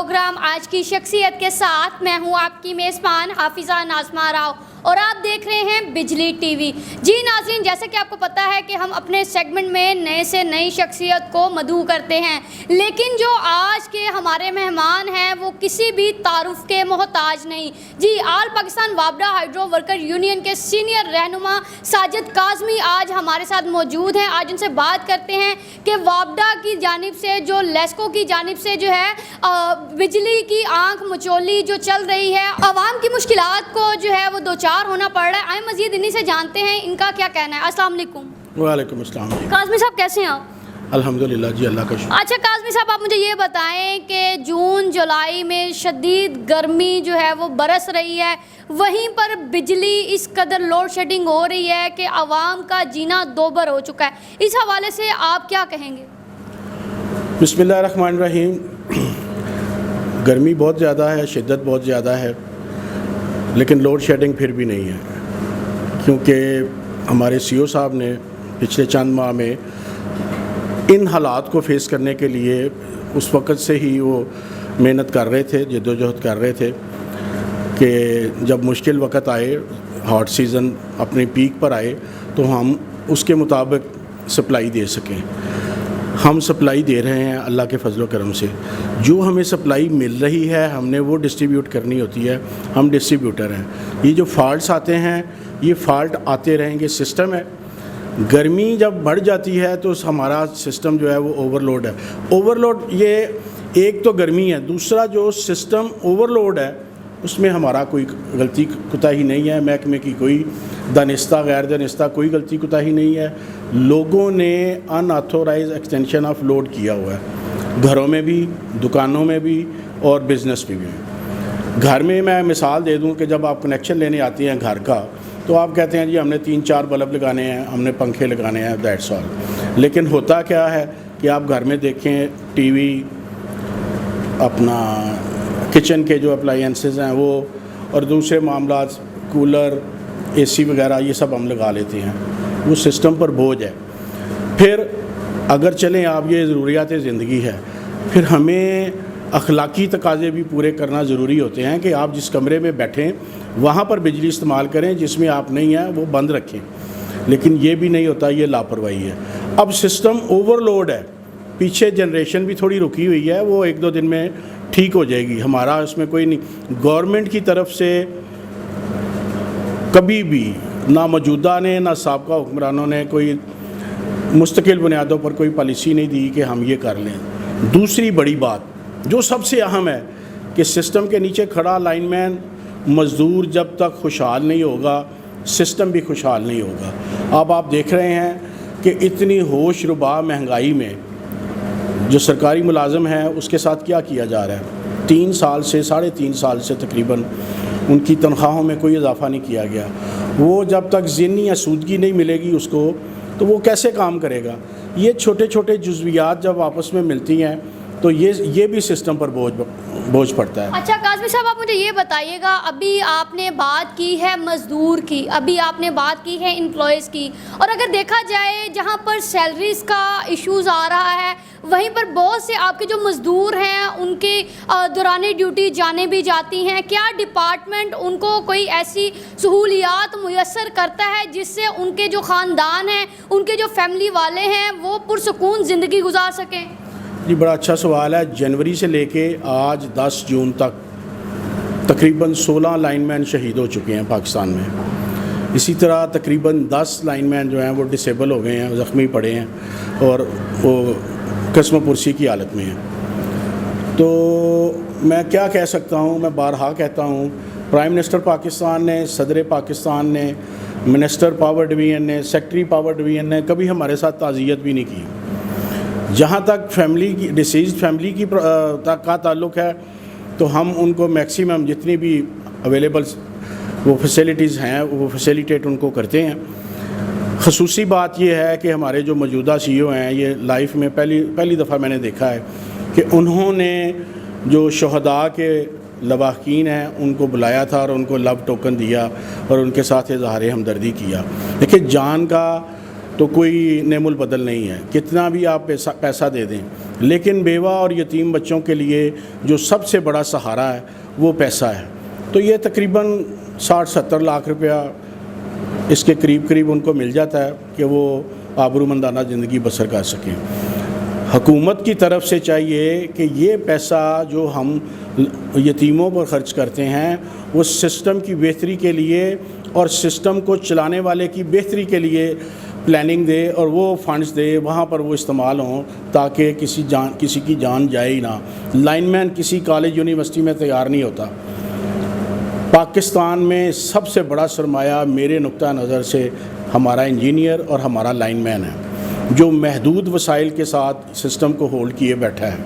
Programme آج کی شخصیت کے ساتھ میں ہوں آپ کی میزبان حافظہ ناظمہ راؤ اور آپ دیکھ رہے ہیں بجلی ٹی وی۔ جی ناظرین، جیسا کہ آپ کو پتہ ہے کہ ہم اپنے سیگمنٹ میں نئے سے نئی شخصیت کو مدعو کرتے ہیں، لیکن جو آج کے ہمارے مہمان ہیں وہ کسی بھی تعارف کے محتاج نہیں۔ جی، آل پاکستان وابڈا ہائیڈرو ورکر یونین کے سینئر رہنما ساجد کاظمی آج ہمارے ساتھ موجود ہیں۔ آج ان سے بات کرتے ہیں کہ وابڈا کی جانب سے جو لیسکو کی جانب سے جو ہے بجلی کی آنکھ مچولی جو چل رہی ہے، عوام کی مشکلات کو جو ہے وہ دوچار ہونا پڑ رہا ہے۔ آئیں مزید انہی سے جانتے ہیں ان کا کیا کہنا ہے۔ السلام علیکم۔ وعلیکم السلام۔ کاظمی صاحب کیسے ہیں آپ؟ الحمدللہ جی، اللہ کا شکر۔ اچھا کاظمی صاحب، آپ مجھے یہ بتائیں کہ جون جولائی میں شدید گرمی جو ہے وہ برس رہی ہے، وہیں پر بجلی اس قدر لوڈ شیڈنگ ہو رہی ہے کہ عوام کا جینا دوبر ہو چکا ہے، اس حوالے سے آپ کیا کہیں گے؟ بسم اللہ الرحمن الرحیم۔ گرمی بہت زیادہ ہے، شدت بہت زیادہ ہے، لیکن لوڈ شیڈنگ پھر بھی نہیں ہے، کیونکہ ہمارے سی او صاحب نے پچھلے چند ماہ میں ان حالات کو فیس کرنے کے لیے اس وقت سے ہی وہ محنت کر رہے تھے، جد و جہد کر رہے تھے کہ جب مشکل وقت آئے، ہاٹ سیزن اپنے پیک پر آئے تو ہم اس کے مطابق سپلائی دے سکیں۔ ہم سپلائی دے رہے ہیں اللہ کے فضل و کرم سے، جو ہمیں سپلائی مل رہی ہے ہم نے وہ ڈسٹریبیوٹ کرنی ہوتی ہے، ہم ڈسٹریبیوٹر ہیں۔ یہ جو فالٹس آتے ہیں یہ فالٹ آتے رہیں گے، سسٹم ہے۔ گرمی جب بڑھ جاتی ہے تو ہمارا سسٹم جو ہے وہ اوور لوڈ ہے۔ اوور لوڈ یہ ایک تو گرمی ہے، دوسرا جو سسٹم اوور لوڈ ہے اس میں ہمارا کوئی غلطی کوتاہی نہیں ہے، محکمے کی کوئی دانستہ غیر دانستہ کوئی غلطی کوتاہی نہیں ہے۔ لوگوں نے ان آتھورائز ایکسٹینشن آف لوڈ کیا ہوا ہے، گھروں میں بھی، دکانوں میں بھی اور بزنس میں بھی۔ گھر میں میں مثال دے دوں کہ جب آپ کنیکشن لینے آتی ہیں گھر کا تو آپ کہتے ہیں جی ہم نے 3-4 بلب لگانے ہیں، ہم نے پنکھے لگانے ہیں، دیٹس آل۔ لیکن ہوتا کیا ہے کہ آپ گھر میں دیکھیں ٹی وی، اپنا کچن کے جو اپلائنسز ہیں وہ، اور دوسرے معاملات کولر، اے سی وغیرہ یہ سب ہم لگا لیتے ہیں، وہ سسٹم پر بوجھ ہے۔ پھر اگر چلیں آپ، یہ ضروریات زندگی ہے، پھر ہمیں اخلاقی تقاضے بھی پورے کرنا ضروری ہوتے ہیں کہ آپ جس کمرے میں بیٹھیں وہاں پر بجلی استعمال کریں، جس میں آپ نہیں ہیں وہ بند رکھیں، لیکن یہ بھی نہیں ہوتا، یہ لاپرواہی ہے۔ اب سسٹم اوور لوڈ ہے، پیچھے جنریشن بھی تھوڑی رکی ہوئی ہے، وہ 1-2 دن میں ٹھیک ہو جائے گی، ہمارا اس میں کوئی نہیں۔ گورنمنٹ کی طرف سے کبھی بھی نہ موجودہ نے نہ سابقہ حکمرانوں نے کوئی مستقل بنیادوں پر کوئی پالیسی نہیں دی کہ ہم یہ کر لیں۔ دوسری بڑی بات جو سب سے اہم ہے کہ سسٹم کے نیچے کھڑا لائن مین مزدور جب تک خوشحال نہیں ہوگا سسٹم بھی خوشحال نہیں ہوگا۔ اب آپ دیکھ رہے ہیں کہ اتنی ہوش ربا مہنگائی میں جو سرکاری ملازم ہیں اس کے ساتھ کیا کیا جا رہا ہے۔ 3 سال سے 3.5 سال سے تقریباً ان کی تنخواہوں میں کوئی اضافہ نہیں کیا گیا۔ وہ جب تک ذہنی آسودگی نہیں ملے گی اس کو تو وہ کیسے کام کرے گا؟ یہ چھوٹے چھوٹے جزویات جب آپس میں ملتی ہیں تو یہ بھی سسٹم پر بوجھ پڑتا ہے۔ اچھا کاظمی صاحب، آپ مجھے یہ بتائیے گا، ابھی آپ نے بات کی ہے مزدور کی، ابھی آپ نے بات کی ہے امپلائیز کی، اور اگر دیکھا جائے جہاں پر سیلریز کا ایشوز آ رہا ہے وہیں پر بہت سے آپ کے جو مزدور ہیں ان کے دوران ڈیوٹی جانے بھی جاتی ہیں۔ کیا ڈپارٹمنٹ ان کو کوئی ایسی سہولیات میسر کرتا ہے جس سے ان کے جو خاندان ہیں، ان کے جو فیملی والے ہیں وہ پرسکون زندگی گزار سکیں؟ جی بڑا اچھا سوال ہے۔ جنوری سے لے کے آج 10 جون تک تقریباً 16 لائن مین شہید ہو چکے ہیں پاکستان میں۔ اسی طرح تقریباً 10 لائن مین جو ہیں وہ ڈسیبل ہو گئے ہیں، زخمی پڑے ہیں اور وہ قسم پرسی کی حالت میں ہیں۔ تو میں کیا کہہ سکتا ہوں، میں بارہا کہتا ہوں، پرائم منسٹر پاکستان نے، صدر پاکستان نے، منسٹر پاور ڈویژن نے، سیکٹری پاور ڈویژن نے کبھی ہمارے ساتھ تعزیت بھی نہیں کی۔ جہاں تک فیملی کی ڈیسیزڈ فیملی کی کا تعلق ہے تو ہم ان کو میکسیمم جتنی بھی اویلیبل وہ فیسیلیٹیز ہیں وہ فیسیلیٹیٹ ان کو کرتے ہیں۔ خصوصی بات یہ ہے کہ ہمارے جو موجودہ سی او ہیں، یہ لائف میں پہلی دفعہ میں نے دیکھا ہے کہ انہوں نے جو شہداء کے لواحقین ہیں ان کو بلایا تھا اور ان کو لو ٹوکن دیا اور ان کے ساتھ اظہار ہمدردی کیا۔ دیکھیں جان کا تو کوئی نعم البدل نہیں ہے، کتنا بھی آپ پیسہ دے دیں، لیکن بیوہ اور یتیم بچوں کے لیے جو سب سے بڑا سہارا ہے وہ پیسہ ہے. تو یہ تقریباً 60-70 لاکھ روپیہ اس کے قریب ان کو مل جاتا ہے کہ وہ آبرومندانہ زندگی بسر کر سکیں. حکومت کی طرف سے چاہیے کہ یہ پیسہ جو ہم یتیموں پر خرچ کرتے ہیں وہ سسٹم کی بہتری کے لیے اور سسٹم کو چلانے والے کی بہتری کے لیے پلاننگ دے اور وہ فنڈز دے، وہاں پر وہ استعمال ہوں تاکہ کسی کی جان جائے ہی نہ. لائن مین کسی کالج یونیورسٹی میں تیار نہیں ہوتا. پاکستان میں سب سے بڑا سرمایہ میرے نقطہ نظر سے ہمارا انجینئر اور ہمارا لائن مین ہے، جو محدود وسائل کے ساتھ سسٹم کو ہولڈ کیے بیٹھا ہے.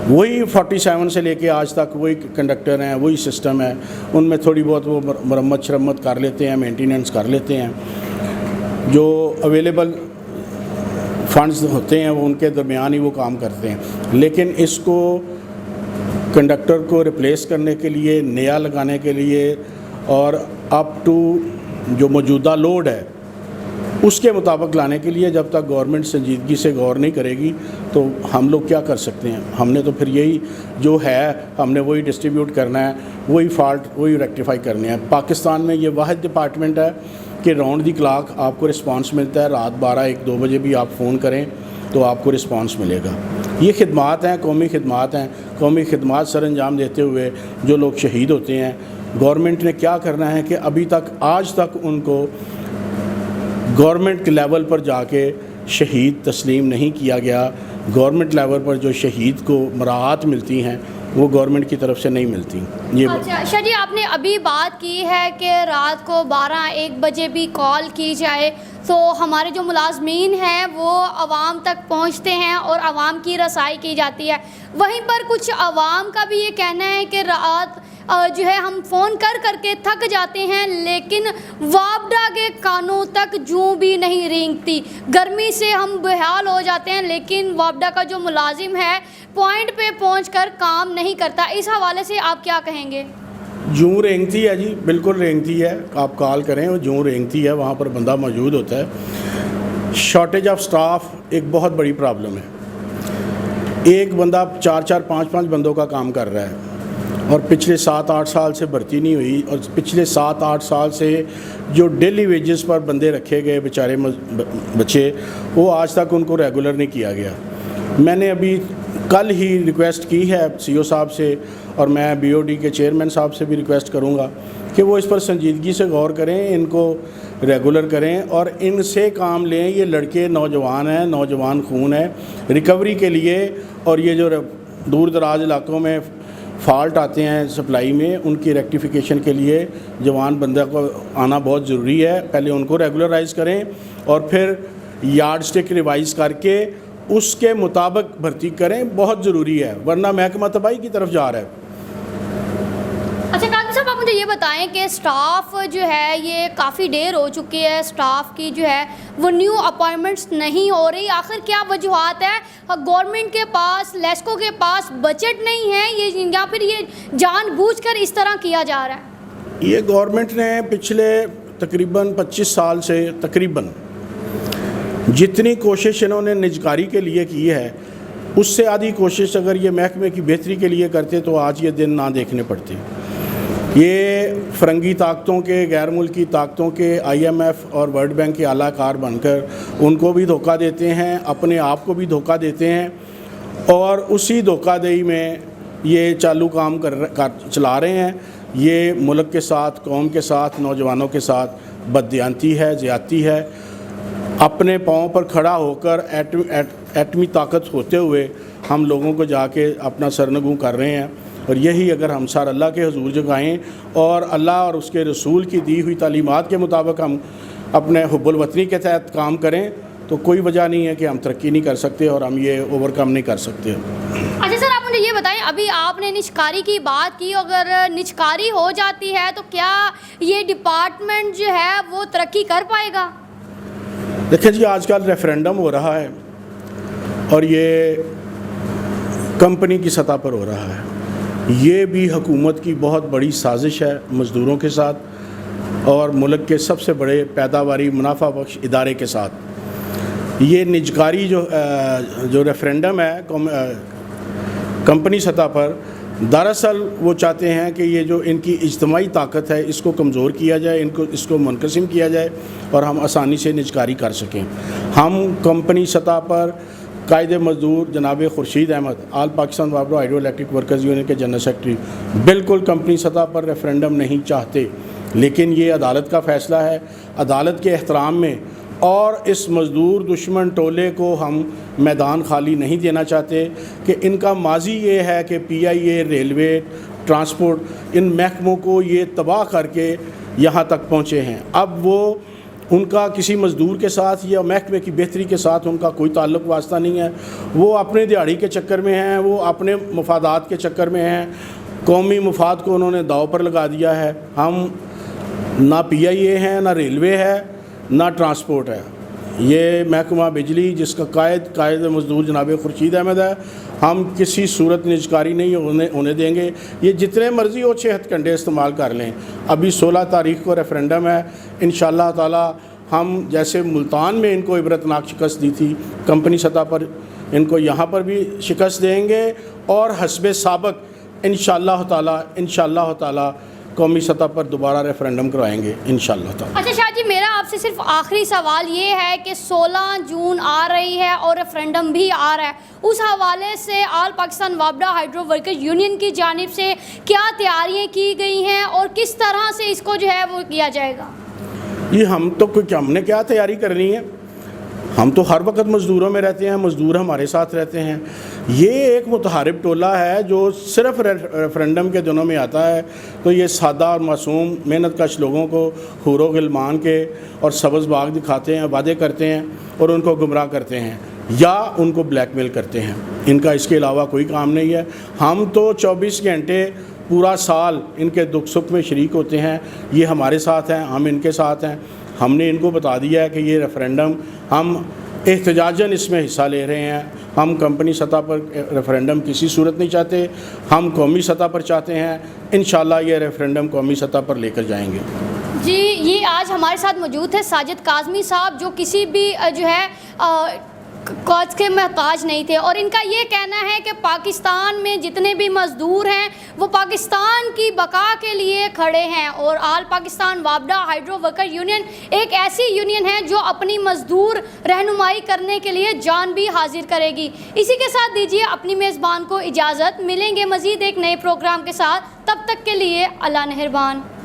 وہی 47 سے لے کے آج تک وہی کنڈکٹر ہیں، وہی سسٹم ہے. ان میں تھوڑی بہت وہ مرمت کر لیتے ہیں، مینٹیننس کر لیتے ہیں. جو اویلیبل فنڈز ہوتے ہیں وہ ان کے درمیان ہی وہ کام کرتے ہیں. لیکن اس کو کنڈکٹر کو ریپلیس کرنے کے لیے، نیا لگانے کے لیے اور اپ ٹو جو موجودہ لوڈ ہے اس کے مطابق لانے کے لیے جب تک گورنمنٹ سنجیدگی سے غور نہیں کرے گی تو ہم لوگ کیا کر سکتے ہیں؟ ہم نے تو پھر یہی جو ہے ہم نے وہی ڈسٹریبیوٹ کرنا ہے، وہی فالٹ وہی ریکٹیفائی کرنے ہیں. پاکستان میں یہ واحد ڈپارٹمنٹ ہے کہ راؤنڈ دی کلاک آپ کو رسپانس ملتا ہے. رات 12-1-2 بجے بھی آپ فون کریں تو آپ کو رسپانس ملے گا. یہ خدمات ہیں، قومی خدمات ہیں. قومی خدمات سر انجام دیتے ہوئے جو لوگ شہید ہوتے ہیں، گورنمنٹ نے کیا کرنا ہے کہ ابھی تک آج تک ان کو گورنمنٹ کے لیول پر جا کے شہید تسلیم نہیں کیا گیا. گورنمنٹ لیول پر جو شہید کو مراعات ملتی ہیں وہ گورنمنٹ کی طرف سے نہیں ملتی. یہ اچھا شاہ جی، آپ نے ابھی بات کی ہے کہ رات کو 12-1 بجے بھی کال کی جائے تو ہمارے جو ملازمین ہیں وہ عوام تک پہنچتے ہیں اور عوام کی رسائی کی جاتی ہے. وہیں پر کچھ عوام کا بھی یہ کہنا ہے کہ رات جو ہے ہم فون کر کے تھک جاتے ہیں لیکن وابڈا کے کانوں تک جوں بھی نہیں رینگتی. گرمی سے ہم بحال ہو جاتے ہیں لیکن وابڈا کا جو ملازم ہے پوائنٹ پہ پہنچ کر کام نہیں کرتا. اس حوالے سے آپ کیا کہیں گے؟ جوں رینگتی ہے جی، بالکل رینگتی ہے. آپ کال کریں وہ جوں رینگتی ہے، وہاں پر بندہ موجود ہوتا ہے. شارٹیج آف سٹاف ایک بہت بڑی پرابلم ہے. ایک بندہ 4-5 بندوں کا کام کر رہا ہے اور پچھلے 7-8 سال سے بھرتی نہیں ہوئی، اور پچھلے 7-8 سال سے جو ڈیلی ویجز پر بندے رکھے گئے بیچارے بچے، وہ آج تک ان کو ریگولر نہیں کیا گیا. میں نے ابھی کل ہی ریکویسٹ کی ہے سی او صاحب سے، اور میں بی او ڈی کے چیئرمین صاحب سے بھی ریکویسٹ کروں گا کہ وہ اس پر سنجیدگی سے غور کریں، ان کو ریگولر کریں اور ان سے کام لیں. یہ لڑکے نوجوان ہیں، نوجوان خون ہے. ریکوری کے لیے اور یہ جو دور دراز علاقوں میں فالٹ آتے ہیں سپلائی میں، ان کی ریکٹیفیکیشن کے لیے جوان بندہ کو آنا بہت ضروری ہے. پہلے ان کو ریگولرائز کریں اور پھر یارڈ سٹک ریوائز کر کے اس کے مطابق بھرتی کریں، بہت ضروری ہے، ورنہ محکمہ تباہی کی طرف جا رہا ہے. اچھا قاضی صاحب، آپ مجھے یہ بتائیں کہ سٹاف جو ہے یہ کافی دیر ہو چکی ہے، سٹاف کی جو ہے وہ نیو اپائنٹمنٹس نہیں ہو رہی. آخر کیا وجوہات ہے؟ گورنمنٹ کے پاس، لیسکو کے پاس بجٹ نہیں ہے یا پھر یہ جان بوجھ کر اس طرح کیا جا رہا ہے؟ یہ گورنمنٹ نے پچھلے تقریباً 25 سال سے تقریباً جتنی کوشش انہوں نے نجکاری کے لیے کی ہے، اس سے آدھی کوشش اگر یہ محکمے کی بہتری کے لیے کرتے تو آج یہ دن نہ دیکھنے پڑتے. یہ فرنگی طاقتوں کے، غیر ملکی طاقتوں کے، آئی ایم ایف اور ورلڈ بینک کے اعلیٰ کار بن کر ان کو بھی دھوکہ دیتے ہیں، اپنے آپ کو بھی دھوکہ دیتے ہیں، اور اسی دھوکہ دہی میں یہ چالو کام چلا رہے ہیں. یہ ملک کے ساتھ، قوم کے ساتھ، نوجوانوں کے ساتھ بددیانتی ہے، زیادتی ہے. اپنے پاؤں پر کھڑا ہو کر ایٹمی طاقت ہوتے ہوئے ہم لوگوں کو جا کے اپنا سرنگوں کر رہے ہیں. اور یہی اگر ہم سار اللہ کے حضور جگائیں اور اللہ اور اس کے رسول کی دی ہوئی تعلیمات کے مطابق ہم اپنے حب الوطنی کے تحت کام کریں تو کوئی وجہ نہیں ہے کہ ہم ترقی نہیں کر سکتے اور ہم یہ اوور کم نہیں کر سکتے. اچھا سر، آپ مجھے یہ بتائیں، ابھی آپ نے نجکاری کی بات کی، اگر نجکاری ہو جاتی ہے تو کیا یہ ڈپارٹمنٹ جو ہے وہ ترقی کر پائے گا؟ دیکھیں جی، آج کل ریفرینڈم ہو رہا ہے اور یہ کمپنی کی سطح پر ہو رہا ہے. یہ بھی حکومت کی بہت بڑی سازش ہے مزدوروں کے ساتھ اور ملک کے سب سے بڑے پیداواری منافع بخش ادارے کے ساتھ. یہ نجکاری جو ریفرینڈم ہے کمپنی سطح پر، دراصل وہ چاہتے ہیں کہ یہ جو ان کی اجتماعی طاقت ہے اس کو کمزور کیا جائے، اس کو منقسم کیا جائے اور ہم آسانی سے نجکاری کر سکیں۔ ہم کمپنی سطح پر قائد مزدور جناب خورشید احمد، آل پاکستان وابڈو ہائیڈرو الیکٹرک ورکرز یونین کے جنرل سیکرٹری، بالکل کمپنی سطح پر ریفرینڈم نہیں چاہتے، لیکن یہ عدالت کا فیصلہ ہے۔ عدالت کے احترام میں اور اس مزدور دشمن ٹولے کو ہم میدان خالی نہیں دینا چاہتے کہ ان کا ماضی یہ ہے کہ پی آئی اے، ریلوے، ٹرانسپورٹ، ان محکموں کو یہ تباہ کر کے یہاں تک پہنچے ہیں۔ اب وہ ان کا کسی مزدور کے ساتھ یا محکمے کی بہتری کے ساتھ ان کا کوئی تعلق واسطہ نہیں ہے، وہ اپنے دیہڑی کے چکر میں ہیں، وہ اپنے مفادات کے چکر میں ہیں، قومی مفاد کو انہوں نے داؤ پر لگا دیا ہے۔ ہم نہ پی آئی اے ہیں، نہ ریلوے ہے، نہ ٹرانسپورٹ ہے۔ یہ محکمہ بجلی جس کا قائد مزدور جناب خورشید احمد ہے، ہم کسی صورت نجکاری نہیں ہونے دیں گے۔ یہ جتنے مرضی وہ 6 ہتھ کنڈے استعمال کر لیں۔ ابھی 16 تاریخ کو ریفرینڈم ہے، انشاءاللہ تعالی ہم جیسے ملتان میں ان کو عبرتناک شکست دی تھی، کمپنی سطح پر ان کو یہاں پر بھی شکست دیں گے اور حسب سابق انشاءاللہ تعالی قومی سطح پر دوبارہ ریفرینڈم کروائیں گے انشاءاللہ تعالی۔ اچھا شاہ جی، میرا آپ سے صرف آخری سوال یہ ہے کہ 16 جون آ رہی ہے اور ریفرینڈم بھی آ رہا ہے، اس حوالے سے آل پاکستان وابڈا ہائیڈرو ورکر یونین کی جانب سے کیا تیاریاں کی گئی ہیں اور کس طرح سے اس کو جو ہے وہ کیا جائے گا؟ یہ ہم نے کیا تیاری کرنی ہے؟ ہم تو ہر وقت مزدوروں میں رہتے ہیں، مزدور ہمارے ساتھ رہتے ہیں۔ یہ ایک متحارب ٹولہ ہے جو صرف ریفرینڈم کے دنوں میں آتا ہے، تو یہ سادہ اور معصوم محنت کش لوگوں کو حور و غلمان کے اور سبز باغ دکھاتے ہیں، وعدے کرتے ہیں اور ان کو گمراہ کرتے ہیں یا ان کو بلیک میل کرتے ہیں۔ ان کا اس کے علاوہ کوئی کام نہیں ہے۔ ہم تو 24 گھنٹے پورا سال ان کے دکھ سکھ میں شریک ہوتے ہیں، یہ ہمارے ساتھ ہیں، ہم ان کے ساتھ ہیں۔ ہم نے ان کو بتا دیا ہے کہ یہ ریفرینڈم ہم احتجاجاً اس میں حصہ لے رہے ہیں۔ ہم کمپنی سطح پر ریفرینڈم کسی صورت نہیں چاہتے، ہم قومی سطح پر چاہتے ہیں۔ انشاءاللہ یہ ریفرینڈم قومی سطح پر لے کر جائیں گے۔ جی، یہ آج ہمارے ساتھ موجود ہے ساجد کاظمی صاحب، جو کسی بھی جو ہے کاج کے محتاج نہیں تھے، اور ان کا یہ کہنا ہے کہ پاکستان میں جتنے بھی مزدور ہیں وہ پاکستان کی بقا کے لیے کھڑے ہیں، اور آل پاکستان وابڈا ہائیڈرو ورکر یونین ایک ایسی یونین ہے جو اپنی مزدور رہنمائی کرنے کے لیے جان بھی حاضر کرے گی۔ اسی کے ساتھ دیجیے اپنی میزبان کو اجازت، ملیں گے مزید ایک نئے پروگرام کے ساتھ، تب تک کے لیے اللہ نگہبان۔